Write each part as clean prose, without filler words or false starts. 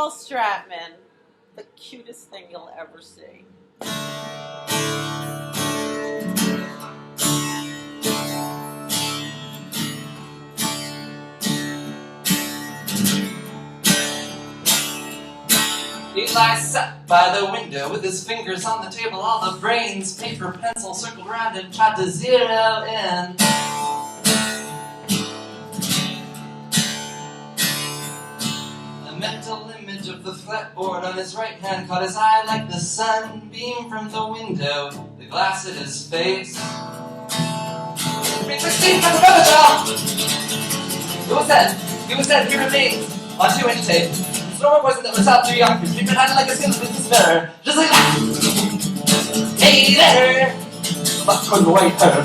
cannonball STaTMAN. The cutest thing you'll ever see. Eli sat by the window with his fingers on the table, all the brains, paper, pencil circled around and tried to zero in. A mental image of the flatboard on his right hand caught his eye like the sunbeam from the window, the glass at his face. Read 16 from the rubber doll! Who was that? He was dead, he remained on 2-inch tape. No more poison that was out too young. Treatment handled like a skinless business better. Just like that. Hey there! Black on the white hair.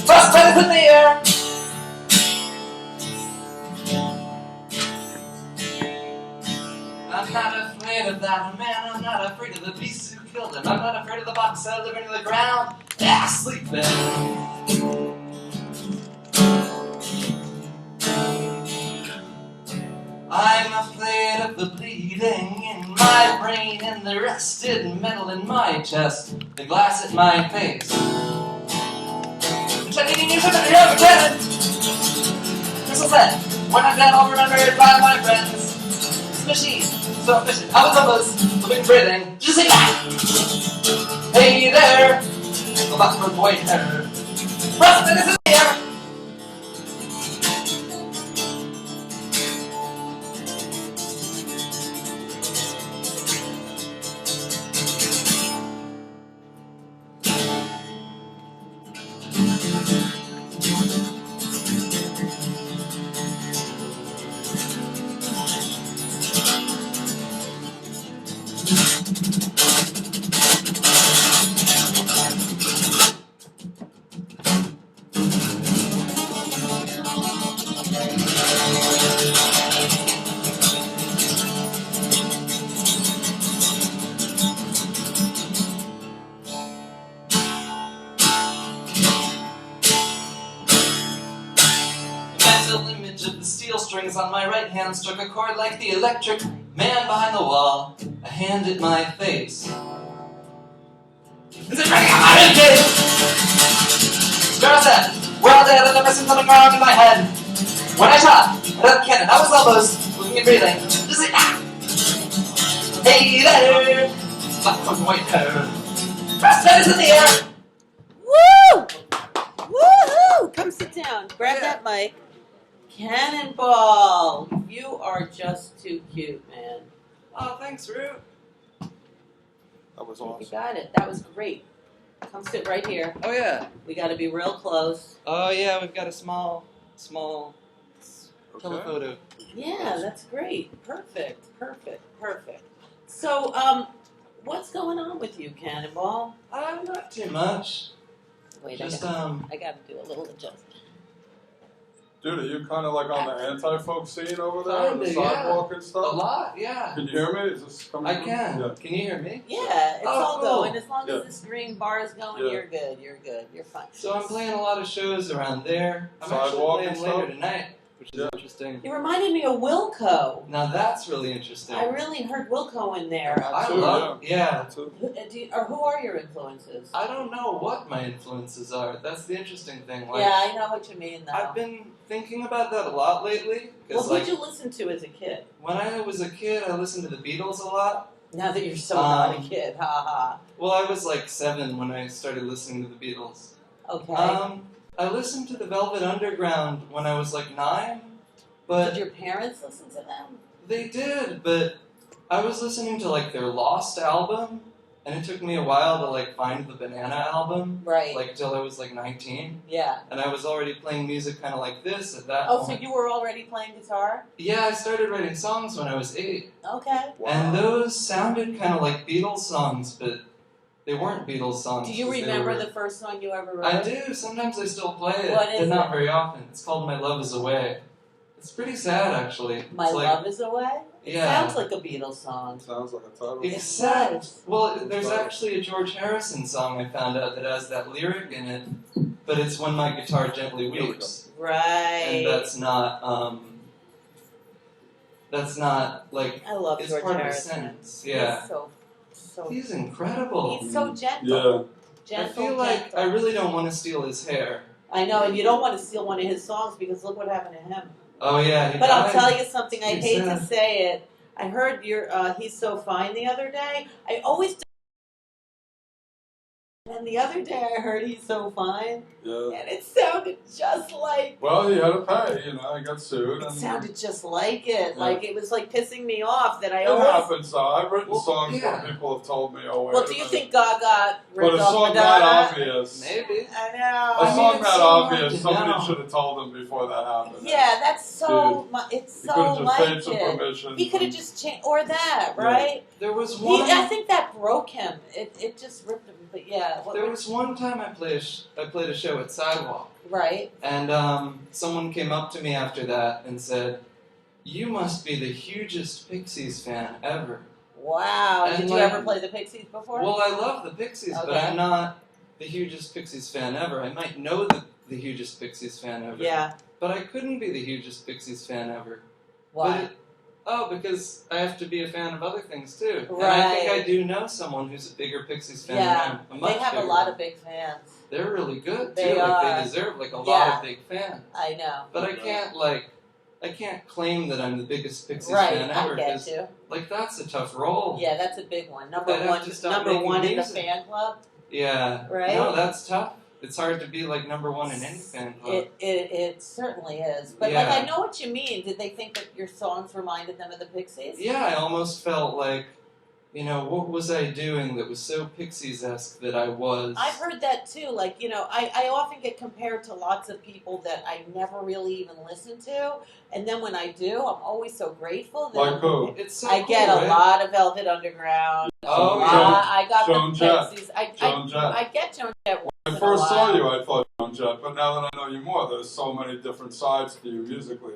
Frost breath in the air. I'm not afraid of that man. I'm not afraid of the beast who killed him. I'm not afraid of the box that living to the ground. Yeah, sleeping. I'm afraid of the bleeding in my brain and the rusted metal in my chest, the glass at my face. Checking you for the real lieutenant. Crystal said, when I'm dead, I'll remember it by my friends. This machine, so efficient. I was almost living, breathing. Just say that. Hey there, the box from the white hair. Rusted is in the air. On my right hand struck a chord like the electric man behind the wall, a hand at my face. Is it running out my kid? Girl said, we're all dead, I've never seen something wrong in my head. When I shot at the cannon, I was almost looking and breathing. Just like that. Hey there, black and white hair. First is in the air. Woo! Woohoo! Come sit down. Grab that mic. CaNNONBaLL, you are just too cute, man. Oh, thanks, Rue. That was awesome. You got it. That was great. Come sit right here. Oh, yeah. We got to be real close. Oh, yeah, we've got a small telephoto. Yeah, that's great. Perfect. So, what's going on with you, CaNNONBaLL? Not too much. Wait, Just, I got to do a little adjustment. Dude, are you kind of like on the anti-folk scene over there on the sidewalk and stuff? A lot, yeah. Can you hear me? Is this coming I through? can. Yeah. Can you hear me? Yeah, it's all cool. going. As long as this green bar is going, Yeah. you're good. You're fine. So I'm playing a lot of shows around there. I'm Sidewalk actually and playing later stuff? tonight, which is interesting. You reminded me of WhO. Now that's really interesting. I really heard WhO in there. I too, love, yeah. Too. Who are your influences? I don't know what my influences are. That's the interesting thing. Like, Yeah, I know what you mean, though. I've been thinking about that a lot lately. Well, Like, who'd you listen to as a kid? when I was a kid, I listened to the Beatles a lot. Now that you're so not a kid, ha. Well, I was like 7 when I started listening to the Beatles. Okay. I listened to the Velvet Underground when I was like 9, but Did your parents listen to them? they did, but I was listening to like their Lost album, and it took me a while to like find the Banana album, Right. like till I was like 19, Yeah. and I was already playing music kind of like this at that Oh, point. so you were already playing guitar? Yeah, I started writing songs when I was 8, Okay. Wow. and those sounded kind of like Beatles songs, but they weren't Beatles songs. Do you 'cause they remember were- the first song you ever wrote? I do. Sometimes I still play it, What is but not it? very often. It's called My Love Is Away. It's pretty sad, actually. My It's like, Love Is Away? It Yeah. sounds like a Beatles song. Sounds like a title. It It's sad. does. Well, there's actually a George Harrison song I found out that has that lyric in it, but it's When My Guitar Gently Weeps. Right. And that's not, that's not like I love it's George part of a Harrison. sentence. Yeah. He's so He's incredible. he's so gentle. Yeah. Gentle, I feel like gentle. I really don't want to steal his hair. I know, and you don't want to steal one of his songs because look what happened to him. Oh yeah, he But I'll died. tell you something. I He hate to said. say it. I heard your "He's So Fine" the other day. I always. And the other day I heard "He's So Fine," Yeah. and it sounded just like. Well, he had to pay. You know, he got sued. It And sounded just like it. Yeah. Like it was like pissing me off that I it always. happens. I've written Well, songs yeah. where people have told me, "Oh, wait Well, a do you minute." think Gaga But ripped a off song Madonna? that obvious. Maybe. I know. A I mean, song it's that so hard obvious. to Somebody know. should have told him before that happened. Yeah, that's so. It's He could have so just paid like some it. permission. He could have just changed, or that, Yeah. right? There was one. I think that broke him. It just ripped him. But yeah, There was one time I played a show at Sidewalk, right. and someone came up to me after that and said, "You must be the hugest Pixies fan ever." Wow. And Did you like- ever play the Pixies before? Well, I love the Pixies, but Okay. I'm not the hugest Pixies fan ever. I might know the hugest Pixies fan ever. Yeah. But I couldn't be the hugest Pixies fan ever. Why? Because I have to be a fan of other things too. Right. And I think I do know someone who's a bigger Pixies fan Yeah. than I'm. A much They have a bigger lot one. of big fans. They're really good too. They Like are. they deserve like a Yeah. lot of big fans. I know. But I can't claim that I'm the biggest Pixies Right. fan ever. I get 'Cause, you. like that's a tough role. Yeah, that's a big one. Number I'd have one. to stop Number making one in the music. fan club. Yeah. Right? No, that's tough. It's hard to be like number one in any fan club. It certainly is. But Yeah. like I know what you mean. Did they think that your songs reminded them of the Pixies? Yeah, I almost felt like, what was I doing that was so Pixies-esque that I was? I've heard that too. Like, I often get compared to lots of people that I never really even listen to. And then when I do, I'm always so grateful. That Like who? It's so I cool, get a right? lot of Velvet Underground. Oh, I got Joan the Jett. Pixies. Joan Jett. I get Joan Jett. When I once in a first saw while. you, I thought Joan Jett, but now that I know you more, there's so many different sides to you musically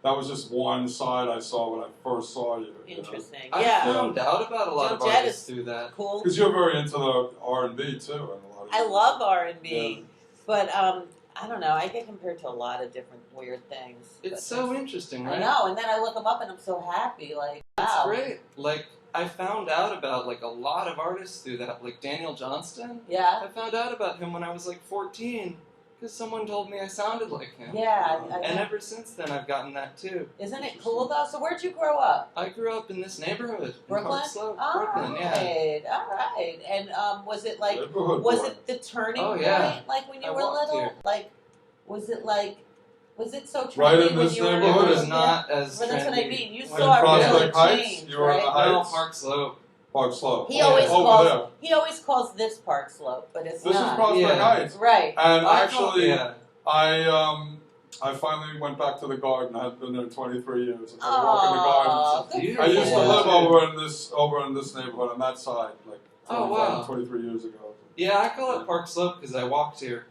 that was just one side I saw when I first saw you. Interesting. I Yeah. found out about a lot Joan of Jett artists is through that. Cool. Because you're very into the R&B too, and a lot of I love R&B, Yeah. but I don't know. I get compared to a lot of different weird things. It's But so interesting, right? I know, and then I look them up and I'm so happy. Like, It's wow. great. Like, I found out about like a lot of artists through that. Like Daniel Johnston. Yeah. I found out about him when I was like 14 because someone told me I sounded like him. Yeah. And ever since then, I've gotten that too. Isn't it cool though? So where'd you grow up? I grew up in this neighborhood, in Brooklyn? Park Slope, All Brooklyn. Yeah. right, all right. And was it like, neighborhood was boy. it the turning Oh, yeah. point? Like when you I were walked little? here. Like, was it so trendy Right in when this you were It neighborhood? was not as Well, that's what I trendy. mean. You when- saw it Prospect really Heights? change, You were in the right? No, Heights? Park Slope. Park Slope. He Yeah. always Over calls there. he always calls this Park Slope, but it's This is not. Prospect Yeah. Heights. Right. And I actually, yeah. I finally went back to the garden. I had been there 23 years. I could walk in the garden. Oh, good beautiful. for I used to you. live over in this neighborhood on that side, like Oh, 25, wow. 23 years ago. Yeah, I call it Park Slope because I walked here.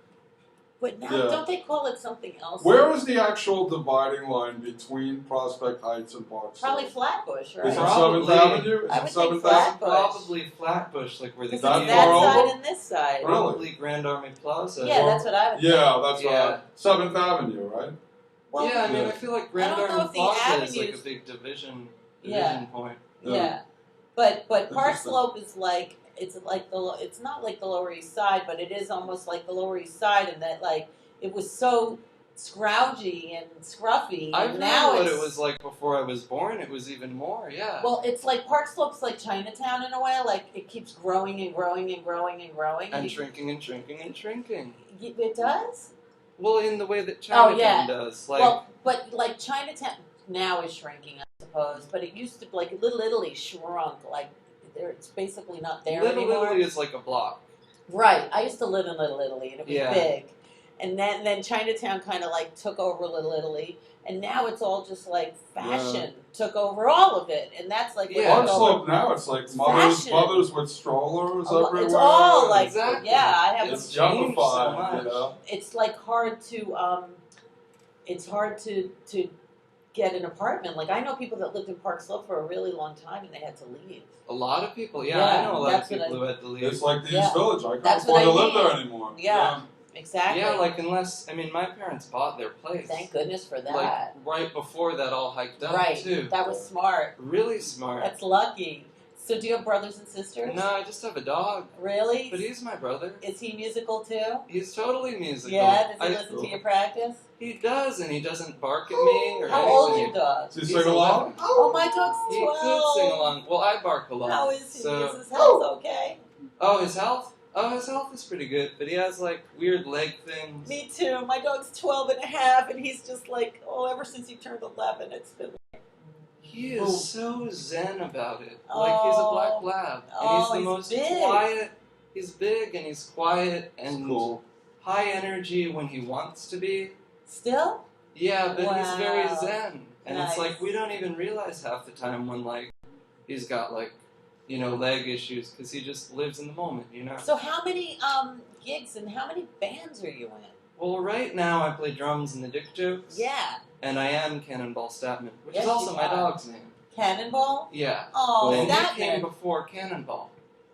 But now, Yeah. don't they call it something else? Where is the actual dividing line between Prospect Heights and Park Slope? Probably Flatbush, right? Is it Probably. 7th Avenue? I Is would it think 7th Flat- Avenue? Probably Flatbush, like where the Because That it's Key is. that far side over? and this side. Really? Probably Grand Army Plaza. Yeah, that's what I would think. Yeah, that's Yeah. right. 7th Avenue, right? Well, yeah, I mean, Yeah. I feel like Grand I don't know Army if the Plaza is like a avenues- big division Yeah. point. Yeah. But Park Interesting. Slope is like it's not like the Lower East Side, but it is almost like the Lower East Side in that like it was so scroungy and scruffy. I've and known now what it's, it was like before I was born. It was even more, yeah. Well, it's like Park Slope's like Chinatown in a way. Like it keeps growing and growing and growing and growing. and shrinking and shrinking and shrinking. It does. Well, in the way that Chinatown yeah. does. Like, Well, but like Chinatown now is shrinking, I suppose. But it used to like Little Italy shrunk. Like it's basically not there Little anymore. Italy is like a block. Right. I used to live in Little Italy, and it was Yeah. big. And then Chinatown kind of like took over Little Italy, and now it's all just like fashion took over all of it, and that's like Yeah. Park Slope now, it's like mothers fashion. with strollers Oh, everywhere. it's all like Exactly. yeah. I have It's It's changed so yummified, much. you know? it's like hard to get an apartment. Like I know people that lived in Park Slope for a really long time, and they had to leave. A lot of people, yeah, Yeah, I know a lot of that's what people who had to leave. It's like the Yeah. East Village. I can't That's afford what to I live mean. there anymore. Yeah. Exactly. Yeah, like unless, I mean, my parents bought their place. Thank goodness for that. Like right before that all hiked up Right. too. That was smart. Really smart. That's lucky. So do you have brothers and sisters? No, I just have a dog. Really? But he's my brother. Is he musical too? He's totally musical. Yeah? Does he listen to your practice? He does, and he doesn't bark at me or How anything. old is your dog? Does he sing along? Oh, my dog's 12. He could sing along. Well, I bark a lot. How is he? So, Is his health okay? oh, his health? Oh, his health is pretty good, but he has like weird leg things. Me too. My dog's 12 and a half, and he's just like, ever since he turned 11, it's been like, He is so zen about it. Oh. Like he's a black lab, and Oh, he's the he's most big. quiet. He's big and he's quiet and It's cool. high energy when he wants to be. still? Yeah, but he's very Wow. zen, and Nice. it's like we don't even realize half the time when like he's got like leg issues because he just lives in the moment, So how many gigs and how many bands are you in? Well, right now I play drums in the Dick Jokes. Yeah. And I am CaNNoNBaLL STaTMAN, which Yes, is also you my are. dog's name. CaNNoNBaLL? Yeah. Oh, And he that came before CaNNoNBaLL.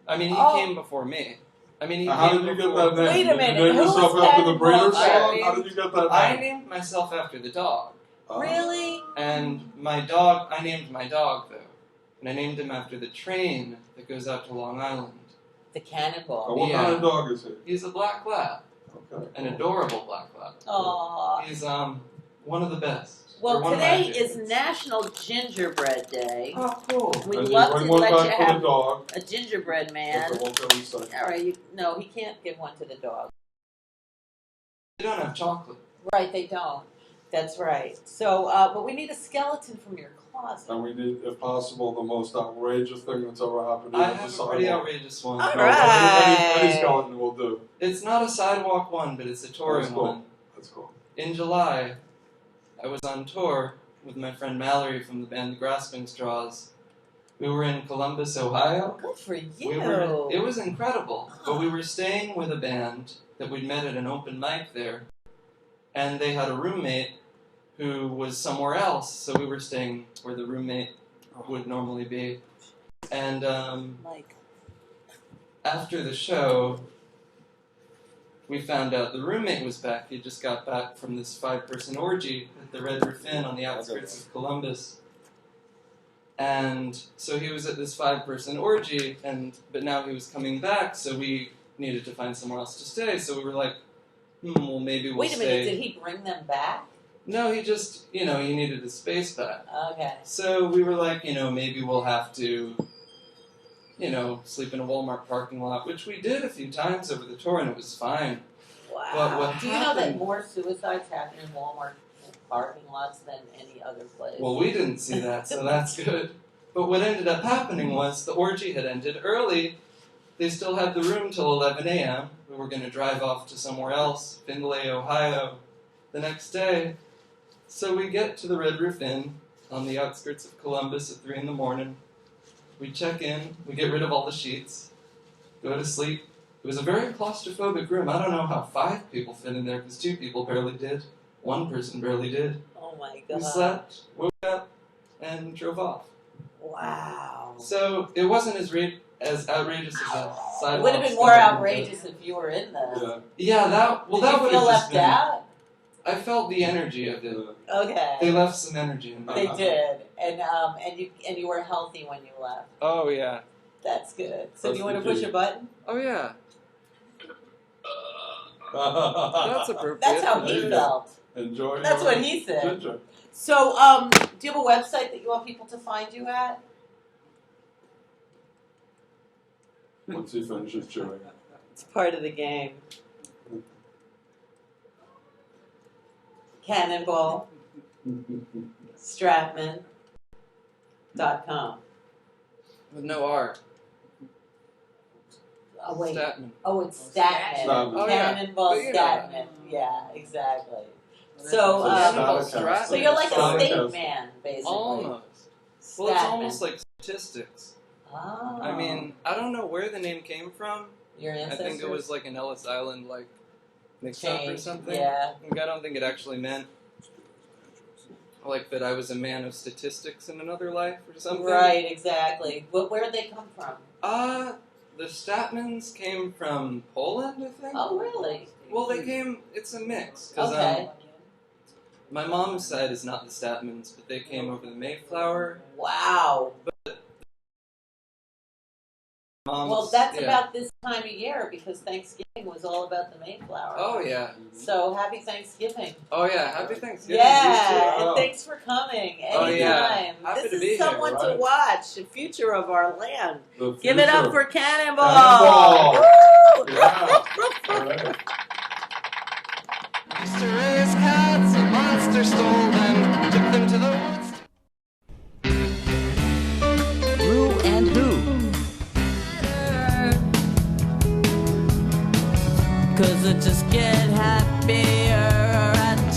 I mean, he Oh. came before me. I mean, he How came did you get before- that name? Wait a minute, Did you name who yourself was after the Breeders' CaNNoNBaLL? song? How did you get that I name? named myself after the dog. Really? And my dog, I named my dog, though. And I named him after the train that goes out to Long Island. The CaNNoNBaLL. What Yeah. kind of dog is he? He's a black lab. Okay. An adorable black lab. Aw. He's one of the best. Well, Or one of my today is favorites. National Gingerbread Day. Oh, cool. We'd And love you bring to one let you back for the have dog. a gingerbread But man. they won't tell you so. All right, no, he can't give one to the dog. They don't have chocolate. Right, they don't. That's right. So, but we need a skeleton from your closet. And we need, if possible, the most outrageous thing that's ever happened to I you at have the a pretty sidewalk. outrageous one. All No, right. any skeleton will do. It's not a sidewalk one, but it's a touring That's cool. one. That's cool. In July, I was on tour with my friend Mallory from the band The Grasping Straws. We were in Columbus, Ohio. Good for you. It was incredible, but we were staying with a band that we'd met at an open mic there, and they had a roommate who was somewhere else, so we were staying where the roommate would normally be. And Like, after the show, we found out the roommate was back. He just got back from this 5-person orgy at the ReW Inn on the outskirts of Columbus. And so he was at this 5-person orgy, but now he was coming back, so we needed to find somewhere else to stay. So we were like, well, maybe we'll wait a stay. minute, did he bring them back? No, he just, he needed his space back. Okay. So we were like, maybe we'll have to, sleep in a Walmart parking lot, which we did a few times over the tour, and it was fine. Wow. But what Do you know that happened- more suicides happen in Walmart parking lots than any other place? Well, we didn't see that, so that's good. But what ended up happening was the orgy had ended early. They still had the room till 11 a.m. We were going to drive off to somewhere else, Findlay, Ohio, the next day. So we get to the ReW Inn on the outskirts of Columbus at 3 in the morning. We check in, we get rid of all the sheets, go to sleep. It was a very claustrophobic room. I don't know how 5 people fit in there because 2 people barely did. 1 person barely did. Oh my god. We slept, woke up, and drove off. Wow. So it wasn't as outrageous as a sidewalk. It would have been skeleton, more but- outrageous if you were in the. Yeah. Yeah, that Did would you have feel just left been. out? I felt the energy of it. Okay. They left some energy in They there. did, and you were healthy when you left. Oh yeah. That's good. So That's do you want the to push key. a button? Oh yeah. That's appropriate. That's how There he you felt. Enjoy. That's your what he said. ginger. So, do you have a website that you want people to find you at? Once he finishes chewing. It's part of the game. CaNNoNBaLL, STaTMAN.com. With no R. Oh, wait. STaTMAN. Oh, it's STaTMAN. STaTMAN. Oh, yeah. CaNNoNBaLL But you know that. STaTMAN. Yeah, exactly. So So, STaTMAN. so you're like a STaTMAN. state man, basically. Almost. Well, it's STaTMAN. almost like statistics. Oh. I mean, I don't know where the name came from. Your I ancestors? think it was like an Ellis Island mix-up or Change, something. yeah. I don't think it actually meant like that I was a man of statistics in another life or something. Right, exactly. But where did they come from? The STaTMANs came from Poland, I think. Oh, really? Well, they came. It's a mix. 'Cause, Okay. my mom's side is not the STaTMANs, but they came over the Mayflower. Wow. Well, that's about this time of year because Thanksgiving was all about the Mayflower. Oh yeah. So happy Thanksgiving. Oh yeah. Happy Thanksgiving. Yeah, too. and thanks for coming. Anytime. Oh, yeah. Happy This to is be here, someone to right. watch, the future of our land. The Give it up future. for CaNNoNBaLL. CaNNoNBaLL. Woo! Yeah. All right. Used to raise cats, a monster stole them, took them to the woods. ReWandWho. 'Cause it just gets